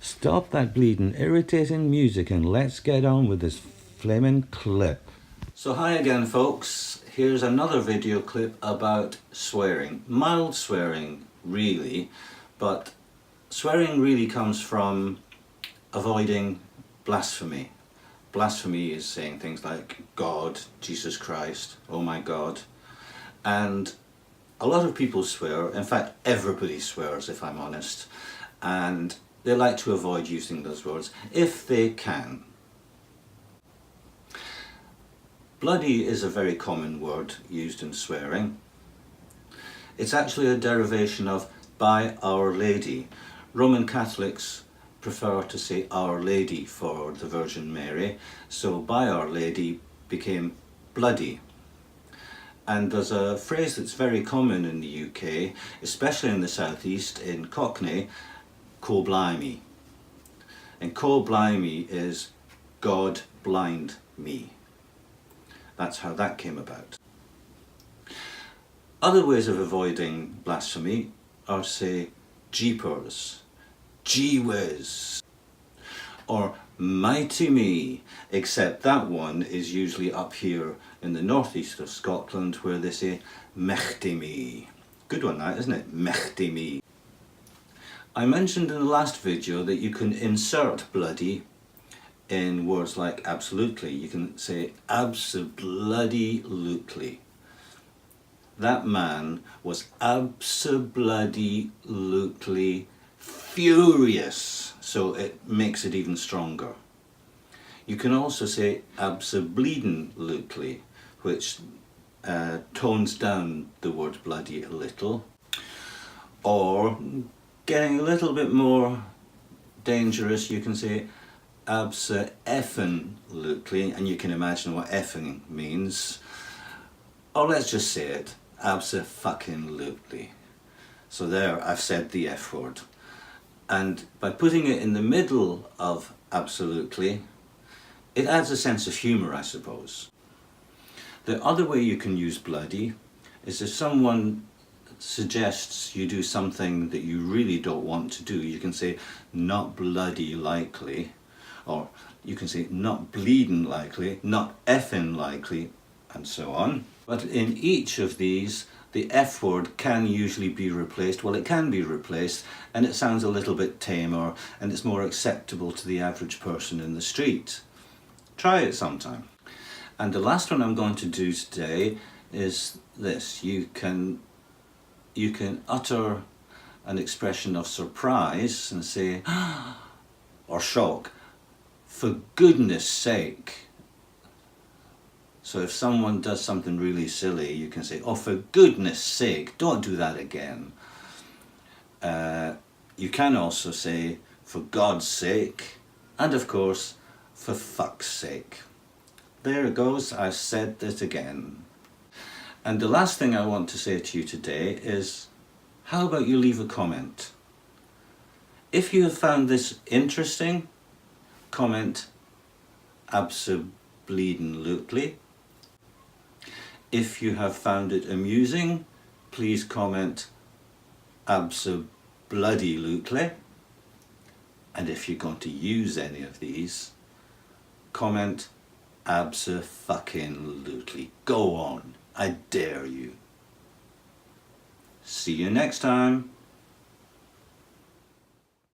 Stop that bleeding irritating music and let's get on with this flaming clip. So hi again folks, here's another video clip about swearing. Mild swearing really, but swearing really comes from avoiding blasphemy. Blasphemy is saying things like God, Jesus Christ, oh my God. And a lot of people swear, in fact everybody swears if I'm honest, and they like to avoid using those words if they can. Bloody is a very common word used in swearing. It's actually a derivation of by Our Lady. Roman Catholics prefer to say Our Lady for the Virgin Mary, so by Our Lady became bloody. And there's a phrase that's very common in the UK, especially in the southeast, in Cockney, co blimey. And co blimey is God blind me. That's how that came about. Other ways of avoiding blasphemy are, say, jeepers, gee whiz, or mighty me, except that one is usually up here in the northeast of Scotland where they say mechty me. Good one that, isn't it? Mechty me. I mentioned in the last video that you can insert bloody in words like absolutely. You can say abso-bloody-lutely. That man was abso-bloody-lutely furious, so it makes it even stronger. You can also say abso-bleeding-lutely, which tones down the word bloody a little, or getting a little bit more dangerous, you can say abso-effing-lutely, and you can imagine what effing means. Or let's just say it, abso-fucking-lutely. So there, I've said the F word. And by putting it in the middle of absolutely, it adds a sense of humour, I suppose. The other way you can use bloody is if someone suggests you do something that you really don't want to do, you can say not bloody likely, or you can say not bleeding likely, not effing likely, and so on. But in each of these, the F word can usually be replaced. Well, it can be replaced, and it sounds a little bit tamer, and it's more acceptable to the average person in the street. Try it sometime. And the last one I'm going to do today is this. You can utter an expression of surprise and say, or shock, for goodness sake. So if someone does something really silly, you can say, oh, for goodness sake, don't do that again. You can also say, for God's sake, and of course, for fuck's sake. There it goes, I've said it again. And the last thing I want to say to you today is, how about you leave a comment? If you have found this interesting, comment abso-bleeding-lutely. If you have found it amusing, please comment abso-bloody-lutely. And if you're going to use any of these, comment abso-fucking-lutely. Go on, I dare you. See you next time.